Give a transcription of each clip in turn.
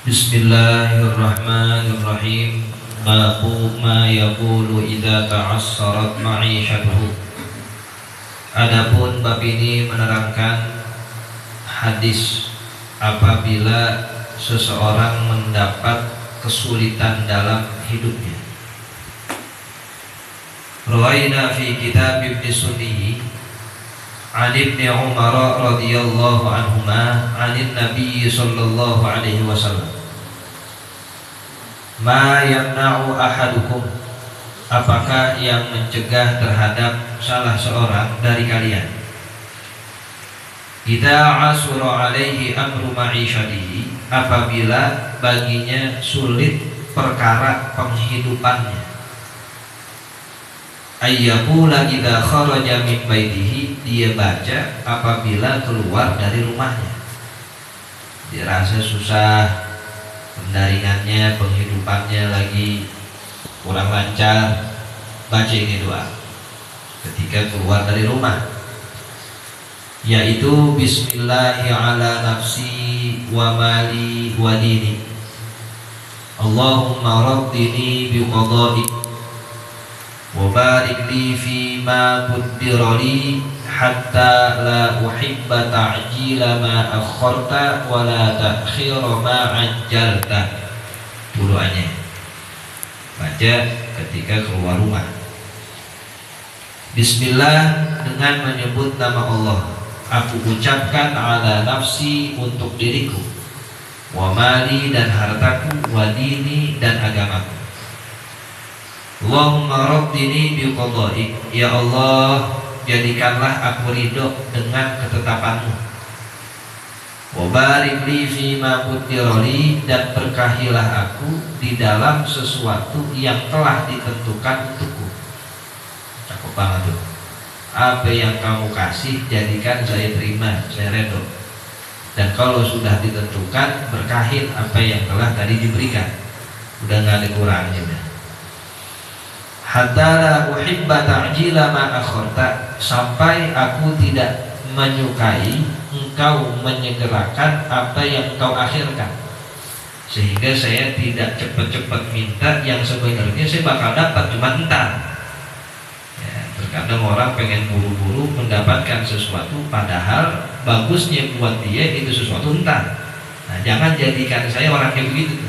Bismillahirrahmanirrahim. Babu ma yaqulu idza ta'assarat ma'isyatuhu. Adapun bab ini menerangkan hadis apabila seseorang mendapat kesulitan dalam hidupnya. Rawaina fi kitab Ibnu Sunni an Ibnu Umar radhiyallahu anhuma anin Nabi sallallahu alaihi wasallam. Ma yamna'u ahadukum, apakah yang mencegah terhadap salah seorang dari kalian, idza asura alaihi amru ma'isyatihi, apabila baginya sulit perkara penghidupannya, ayyaqula idza kharaja min baitihi, dia baca apabila keluar dari rumahnya, dirasa susah pendaringannya, penghidupannya lagi kurang lancar, baca ini doa ketika keluar dari rumah, yaitu Bismillahi ala nafsi wa mali wa dini, Allahumma raddini biqada'ik wa barik li fi ma qaddara li hatta la uhibba ta'jila ma akharta wa la ta'khira ma ajjalta. Doanya baca ketika keluar rumah. Bismillah, dengan menyebut nama Allah aku ucapkan ala nafsi, untuk diriku, wa mali, dan hartaku, wa dini, dan agamaku. Allahumma raddini biqada'ik, ya Allah, jadikanlah aku ridho dengan ketetapanmu. Wa barik li fima qaddara li, dan berkahilah aku di dalam sesuatu yang telah ditentukan untukku. Cakep banget tuh. Apa yang kamu kasih jadikan saya terima, saya ridho. Dan kalau sudah ditentukan, berkahin apa yang telah tadi diberikan. Udah nggak ada kurangnya dah. Hatta la uhibba ta'jila ma akharta, sampai aku tidak menyukai engkau menyegerakan apa yang engkau akhirkan, sehingga saya tidak cepat-cepat minta yang sebenarnya saya bakal dapat cuma entar. Ya, terkadang orang pengen buru-buru mendapatkan sesuatu padahal bagusnya buat dia itu sesuatu entar. Nah, jangan jadikan saya orang kayak begitu.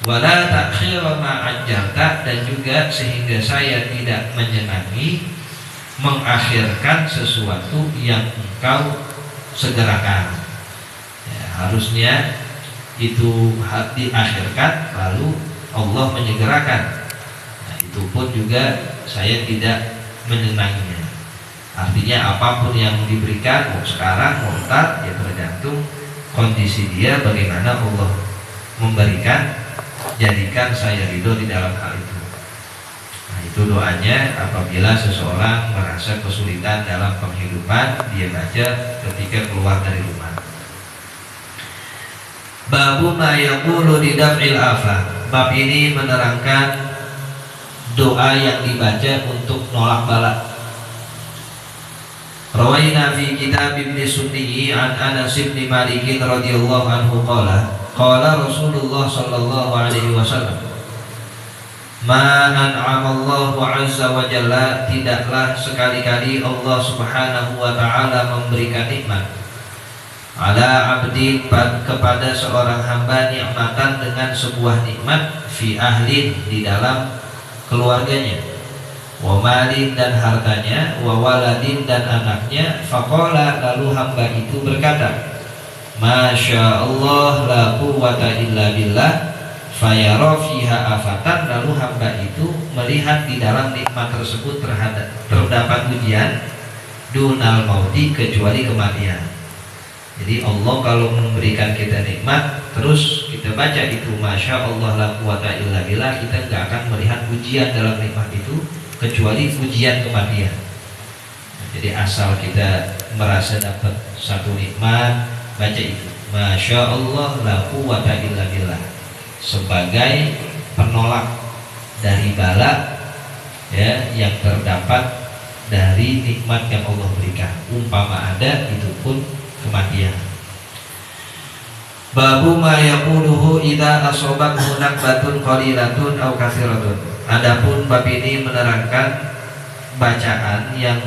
Wala ta'khira ma ajjalta, dan juga sehingga saya tidak menyenangi mengakhirkan sesuatu yang engkau segerakan. Ya, harusnya itu diakhirkan lalu Allah menyegerakan. Nah, itu pun juga saya tidak menyenanginya. Artinya apapun yang diberikan, mau sekarang mau ntar, ya tergantung kondisi dia bagaimana Allah memberikan. Jadikan saya ridho di dalam hal itu. Nah, itu doanya apabila seseorang merasa kesulitan dalam penghidupan, dia baca ketika keluar dari rumah. Babu ma yaqulu di daf'il afah. Bab ini menerangkan doa yang dibaca untuk nolak bala. Rawaina fi kitab Ibnu Sunni an Anas bin Malik radhiyallahu anhu qala Rasulullah sallallahu alaihi wasallam, ma an'amallahu azza wa jalla, tidaklah sekali-kali Allah subhanahu wa ta'ala memberikan nikmat, ala abdin, kepada seorang hamba, nikmatan, dengan sebuah nikmat, fi ahlin, di dalam keluarganya, wa malin, dan hartanya, wa waladin, dan anaknya, faqala, lalu hamba itu berkata, Masya Allah la quwwata illa billah, fayara fiha afatan, lalu hamba itu melihat di dalam nikmat tersebut terdapat ujian, dunal mauti, kecuali kematian. Jadi Allah kalau memberikan kita nikmat, terus kita baca itu Masya Allah la quwwata illa billah, kita nggak akan melihat ujian dalam nikmat itu kecuali ujian kematian. Jadi asal kita merasa dapat satu nikmat, baca itu Masya Allah la quwwata illa billah, sebagai penolak dari bala, ya, yang terdapat dari nikmat yang Allah berikan. Umpama ada, itu pun kematian. Babu ma yaquluhu idza asabathu nakbatun qalilatun aw katsiratun. Adapun bab ini menerangkan bacaan yang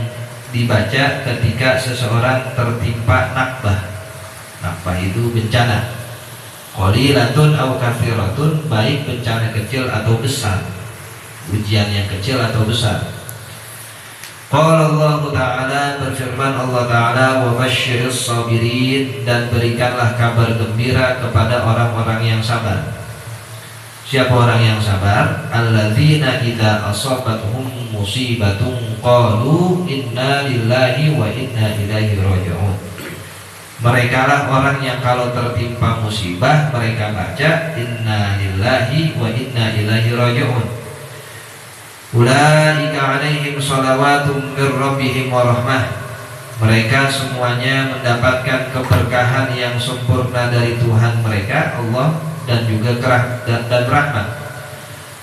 dibaca ketika seseorang tertimpa nakbah. Nakbah itu bencana. Qalilatun aw katsiratun, baik bencana kecil atau besar, ujian yang kecil atau besar. Qala Allah Ta'ala, berfirman Allah Ta'ala, wa basyiris sabirin, dan berikanlah kabar gembira kepada orang-orang yang sabar. Siapa orang yang sabar? Alladzina idza asabatuhum musibatun qalu inna lillahi wa inna ilaihi raji'un. Mereka lah orang yang kalau tertimpa musibah mereka baca inna lillahi wa inna ilaihi raji'un. Ulaika alaihim salawatum mir rabbihim wa rahmah. Mereka semuanya mendapatkan keberkahan yang sempurna dari Tuhan mereka Allah, dan juga dan rahmat.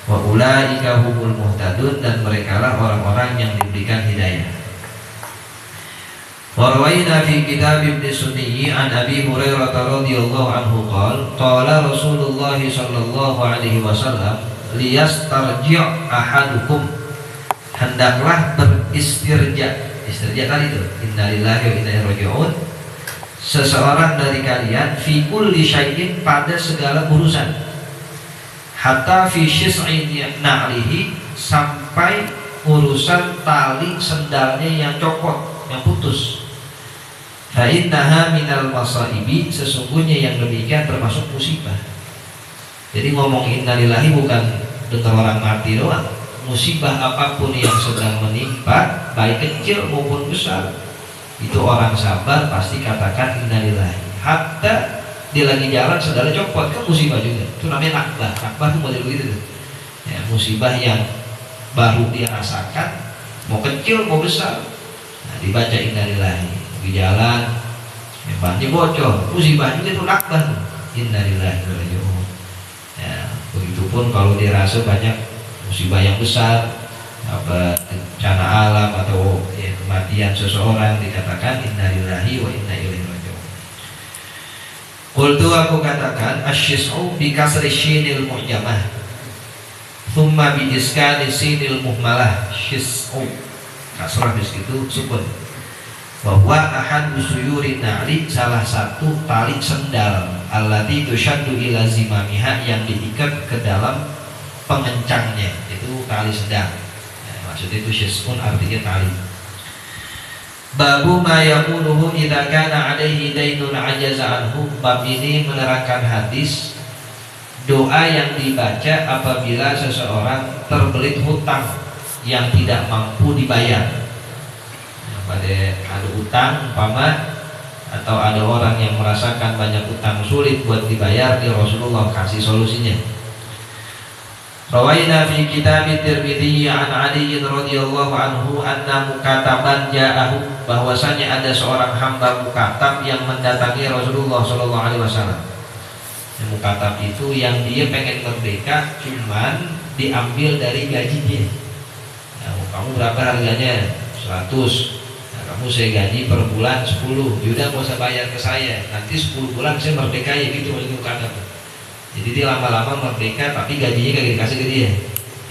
Wa ulaika humul muhtadun, dan merekalah orang-orang yang diberikan hidayah. Wa rawaina fi kitab Ibnu Sunni an Abi Hurairah radhiyallahu anhu qala Rasulullah sallallahu alaihi wasallam, liyastarji' ahadukum, hendaklah beristirja. Istirja tadi itu innalillahi wa inna ilaihi raji'un. Seseorang dari kalian fi kulli syai'in, pada segala urusan, hatta fi syis'i na'lihi, sampai urusan tali sendalnya yang copot, yang putus. Fa innaha minal masaibi, sesungguhnya yang demikian termasuk musibah. Jadi ngomong innalillahi bukan dengar orang mati doang. Musibah apapun yang sedang menimpa, baik kecil maupun besar, itu orang sabar pasti katakan innalillahi. Hatta dia lagi jalan sendalnya copot, kan musibah juga. Itu namanya nakbah. Nakbah itu model begitu. Ya, musibah yang baru dia rasakan, mau kecil mau besar. Nah, dibaca innalillahi. Di jalan, bannya bocor, musibah juga itu nakbah. Innalillahi wa inna ilaihi raji'un. Ya, begitupun kalau dirasa banyak musibah yang besar, apa bencana alam atau ya, kematian seseorang, dikatakan innalillahi wa inna ilaihi raji'un. Qultu, aku katakan, asyis'u bi kasri shinil mu'jamah thumma bi iskani sinil muhmalah. Syis'u kasrah di situ sukun. Bahwa ahad usuyurin na'li, salah satu tali sendal, allati tusyaddu ila zimamiha, yang diikat ke dalam pengencangnya, itu tali sendal. Nah, maksudnya itu syis'un artinya tali. Babu ma yaquluhu idza kana alaihi dainun ajaza anhu. Bab ini menerangkan hadis doa yang dibaca apabila seseorang terbelit hutang yang tidak mampu dibayar. Pada ada utang umpama, atau ada orang yang merasakan banyak utang sulit buat dibayar, di Rasulullah kasih solusinya. Rawaina fi kitab Tirmidzi an Ali radhiyallahu anhu anna mukataban ja'ahu, bahwasanya ada seorang hamba mukatab yang mendatangi Rasulullah sallallahu alaihi wasallam. Mukatab itu yang dia pengen merdeka, cuman diambil dari gajinya. Nah, kamu berapa harganya? 100. Kamu saya gaji per bulan 10, yaudah gak usah bayar ke saya, nanti 10 bulan saya merdeka ya, gitu itu kadang. Jadi dia lama-lama merdeka tapi gajinya gak dikasih ke dia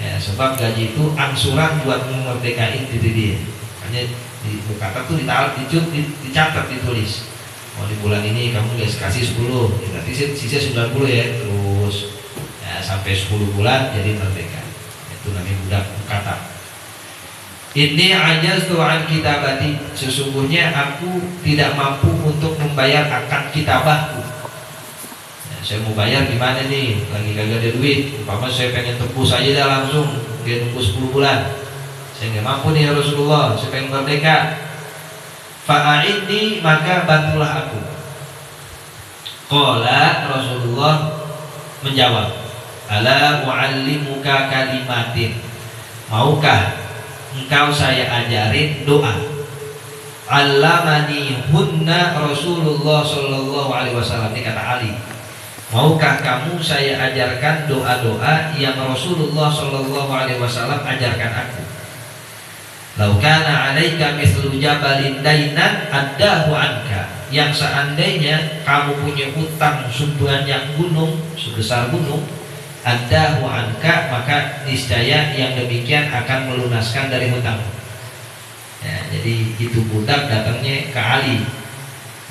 ya, sebab gaji itu angsuran buat memerdekain diri dia. Makanya di mukatab tuh dicatat, ditulis, oh di bulan ini kamu gak kasih 10, berarti sisa 90 ya, terus ya, sampai 10 bulan jadi merdeka. Itu namanya budak mukatab. Ini ajaztu an kitabati, sesungguhnya aku tidak mampu untuk membayar akad kitabahku. Ya, saya mau bayar gimana nih? Lagi kagak ada duit. Umpama saya pengen tebus aja dah langsung, dia nunggu 10 bulan. Saya nggak mampu nih ya Rasulullah, saya pengen merdeka. Fa'idni, maka bantulah aku. Qala, Rasulullah menjawab, ala u'allimuka kalimatin, maukah engkau saya ajarin doa? Allamani hunna Rasulullah sallallahu alaihi wasallam. Ini kata Ali, maukah kamu saya ajarkan doa-doa yang Rasulullah sallallahu alaihi wasallam ajarkan aku? Lau kana 'alaika mithlu jabalin dainan addahu anka. yang seandainya kamu punya utang sebanyak gunung, sebesar gunung, adahu anka, maka niscaya yang demikian akan melunaskan dari hutang. Ya, jadi itu budak datangnya ke Ali,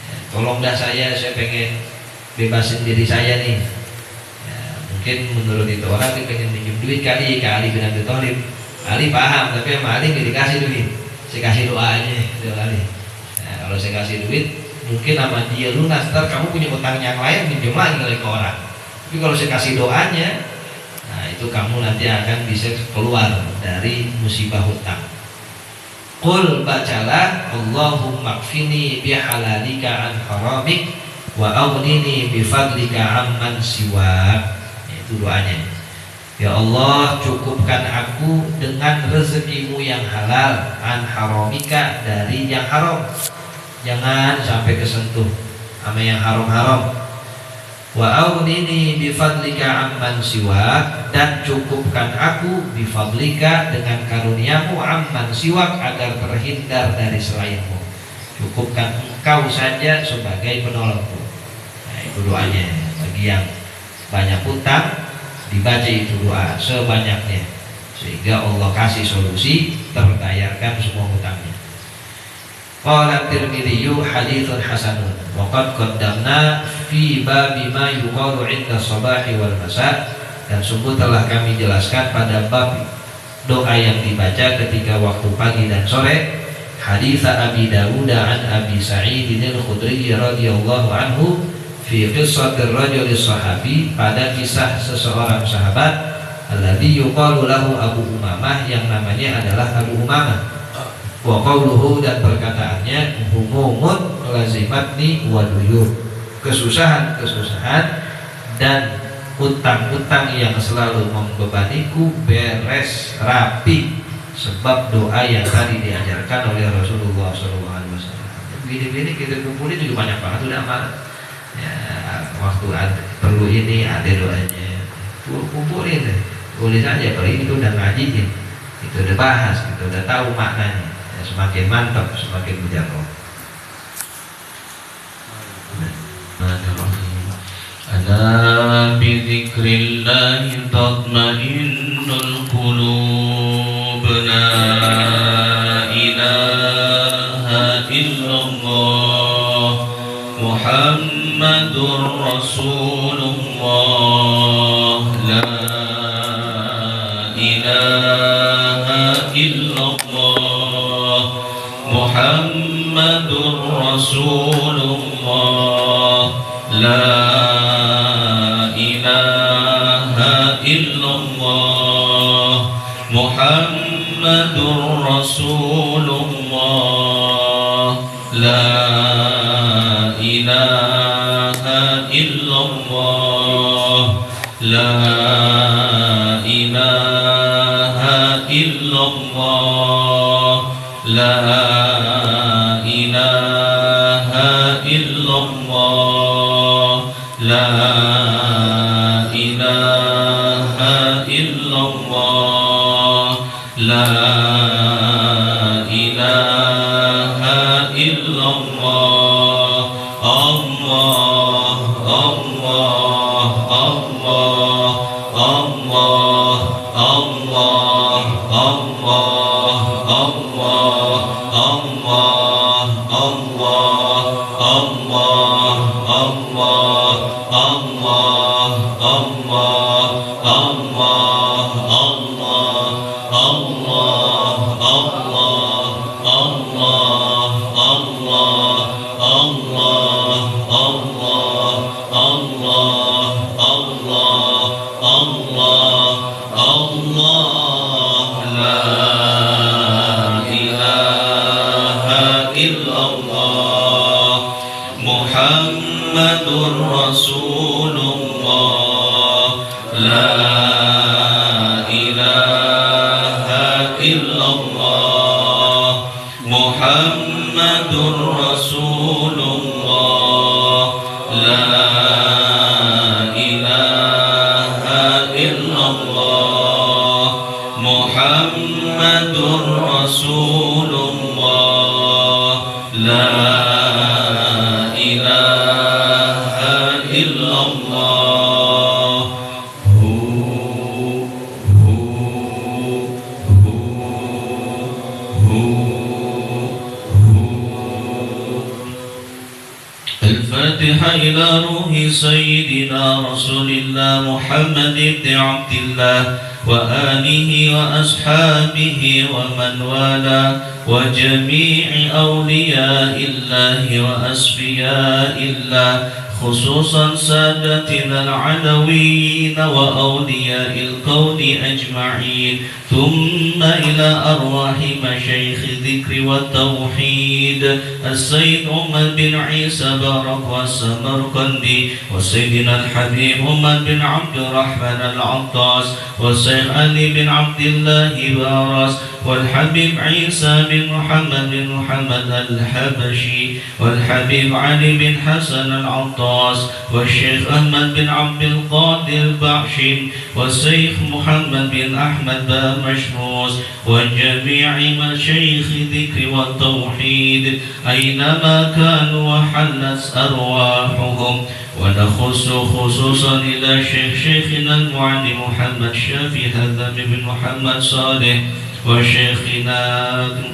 ya, tolong dah saya pengen bebasin diri saya nih. Ya, mungkin menurut itu orang dia pengen pinjam duit kali ke Ali bin Abi Thalib. Ali paham, tapi sama Ali nggak dikasih duit. Saya kasih doa aja ke Ali. Nah, kalau saya kasih duit, mungkin sama dia lunas. Ntar kamu punya utang yang lain pinjam lagi kali ke orang. Tapi kalau saya kasih doanya, nah itu kamu nanti akan bisa keluar dari musibah hutang. Qul bacalah Allahumma kfini bihalalika an haramik wa aghnini bifadlika amman siwak. Itu doanya. Ya Allah, cukupkan aku dengan rezekimu yang halal, an haramika, dari yang haram. Jangan sampai kesentuh sama yang haram-haram. Wa aghnini bifadlika amman siwak, dan cukupkan aku bifadlika dengan karuniamu amman siwak, agar terhindar dari selainmu. Cukupkan engkau saja sebagai penolongku. Nah itu doanya. Bagi yang banyak hutang, dibaca itu doa sebanyaknya, sehingga Allah kasih solusi, terbayarkan semua hutangnya. Qala Tirmidzi haditsun hasanun wa qad qaddamna fi babi ma yuqalu 'inda shabahi wal masa, dan sungguh telah kami jelaskan pada bab doa yang dibaca ketika waktu pagi dan sore. Hadits Abi Dawud an Abi Sa'id al-Khudri radhiyallahu anhu fi qissatir rajul sahabi, pada kisah seseorang sahabat, alladzi yuqalu lahu Abu Umamah, yang namanya adalah Abu Umamah. Wa qawluhu, dan perkataannya, humumun lazimatni wa duyur, kesusahan-kesusahan dan utang-utang yang selalu membebaniku beres rapi, sebab doa yang tadi diajarkan oleh Rasulullah SAW. Begini-begini kita kumpulin juga banyak banget udah amal. Ya, waktu perlu ini ada doanya, kumpulin deh, tulis aja. Kalau ini udah ngajiin, itu udah bahas, kita udah tahu maknanya. Semakin mantap, semakin mujarrab. Ala bi dzikrillah tatma'innul qulub, la ilaha illallah Muhammadur Rasulullah, la ilaha illallah Muhammadur Rasulullah, la ilaha illallah Muhammadur Rasulullah, la ilaha illallah, la ilaha illallah, la ilaha illallah, la ilaha illallah, la ilaha illallah. Allah, Allah, Allah, Allah, Allah, Allah, Allah, Allah, Allah, Allah, Allah, Allah, Allah, Allah, Muhammadur Rasulullah, la ilaha illallah Muhammadur Rasulullah, la ilaha illallah Muhammadur Rasulullah, la الله الفاتحة إلى روح سيدنا رسول الله محمد بن عبد الله وآله وأصحابه ومن والاه وجميع أولياء الله وأصفياء الله، خصوصا سادتنا العلويين وأولياء الكون أجمعين، ثم إلى أرواح مشايخ الذكر والتوحيد السيد عمر بن عيسى بارك والسمرقندي، وسيدنا الحبيب عمر بن عبد الرحمن العطاس، والشيخ علي بن عبد الله باراس، والحبيب عيسى بن محمد الحبشي، والحبيب علي بن حسن العطاس، والشيخ أحمد بن عبد القادر بحشي، والشيخ محمد بن أحمد بامشموس، وجميع مشايخ الذكر والتوحيد أينما كانوا وحلت أرواحهم. ونخص خصوصا إلى شيخنا المعلم محمد شافي هذا بن محمد صالح، وشيخنا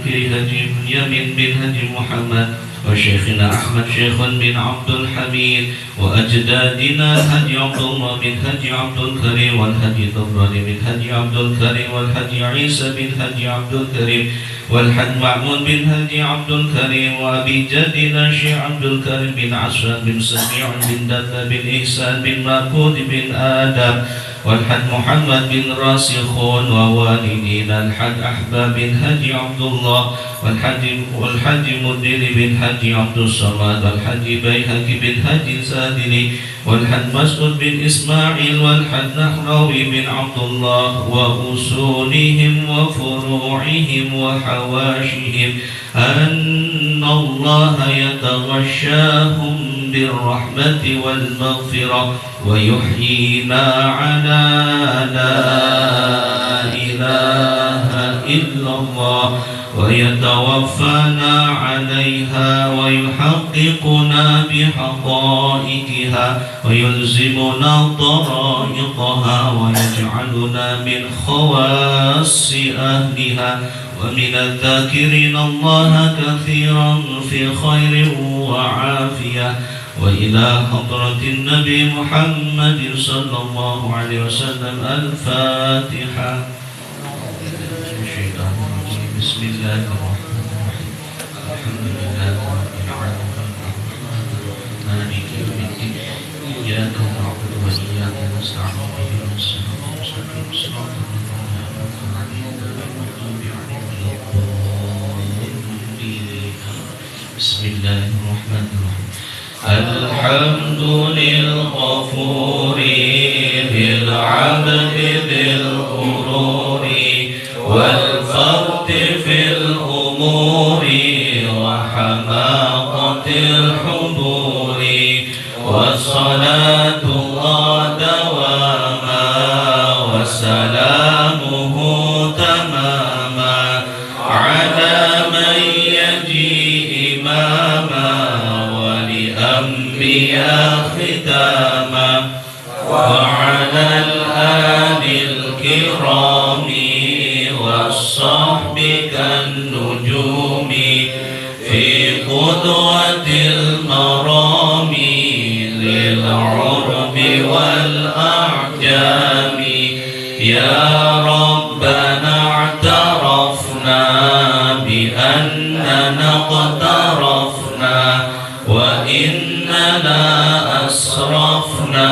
هدي يمين بن هدي محمد، وشيخنا أحمد شيخ بن عبد الحميد، وأجدادنا هدي عبد الله بن هدي عبد الكريم، والهدي ضبران بن هدي عبد الكريم، والهدي عيسى بن هدي عبد الكريم، والحج معمون بن هدي عبد الكريم، وأبي جدنا شيخ عبد الكريم بن عشان بن سميع بن دفة بن إحسان بن ماكود بن آدم، والحج محمد بن راسخون، ووالدينا الحج أحباب بن هدي عبد الله، والحج مدير بن هدي عبد الصمد، والحج بيهقي بن هدي سادلي، والحج مسعود بن إسماعيل، والحج نحراوي بن عبد الله، وأصولهم وفروعهم وحواشهم، أن الله يتغشاهم بالرحمة والمغفرة، ويحيينا على لا إله إلا الله، ويتوفانا عليها، ويحققنا بحقائقها، ويلزمنا طرائقها، ويجعلنا من خواص أهلها، ومن الذاكرين الله كثيرا في خير وعافية. وإلى حضرة النبي محمد صلى الله عليه وسلم الفاتحة. بسم الله الرحمن الرحيم. الحمد لله رب العالمين مالك يوم الدين، إياك نعبد وإياك نستعين، اهدنا الصراط المستقيم صراط الذين أنعمت عليهم غير المغضوب عليهم ولا الضالين. بسم الله الرحمن الرحيم. الحمد للغفور بالعبد بالغرور والفرد في الأمور وحماقة الحضور، والصلاة الله دواما وسلامه تماما على من يجي إماما ولأنبياء ختاما، وعلى الآل الكرام والصحب كالنجوم في قدوة المرام للعرب والأعجام. يا ربنا اعترفنا بأننا اقترفنا، وإننا أسرفنا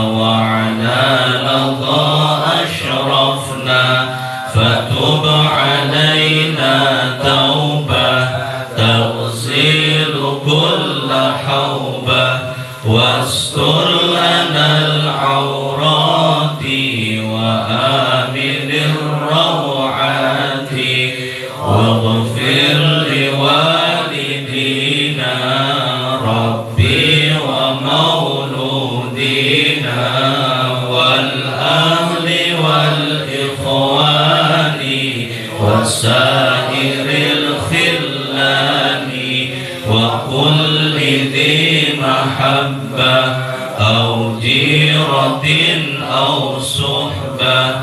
وعلى لظى أشرفنا، فتب علينا توبة تغسل كل حوبة، واستر لنا العورات وآمن الروعات، واغفر لوالدينا ربي ومولودينا والأهل والإخوان وسائر الخلان وكل ذي محبة أو جيرة أو صحبة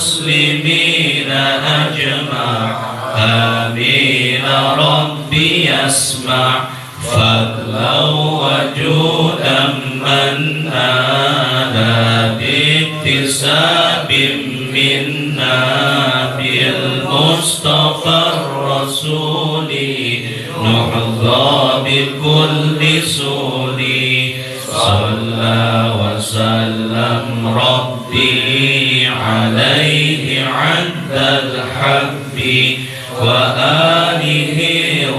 والمسلمين أجمع آمين ربي يسمع فضلا وجودا من آلى باكتساب منا بالمصطفى الرسول نحظى بكل سول صلى وسلم ربي عليه عد الحب وآله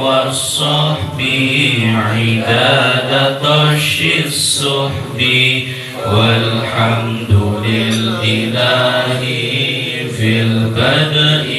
والصحب عداد طش الصحب والحمد لله في البدء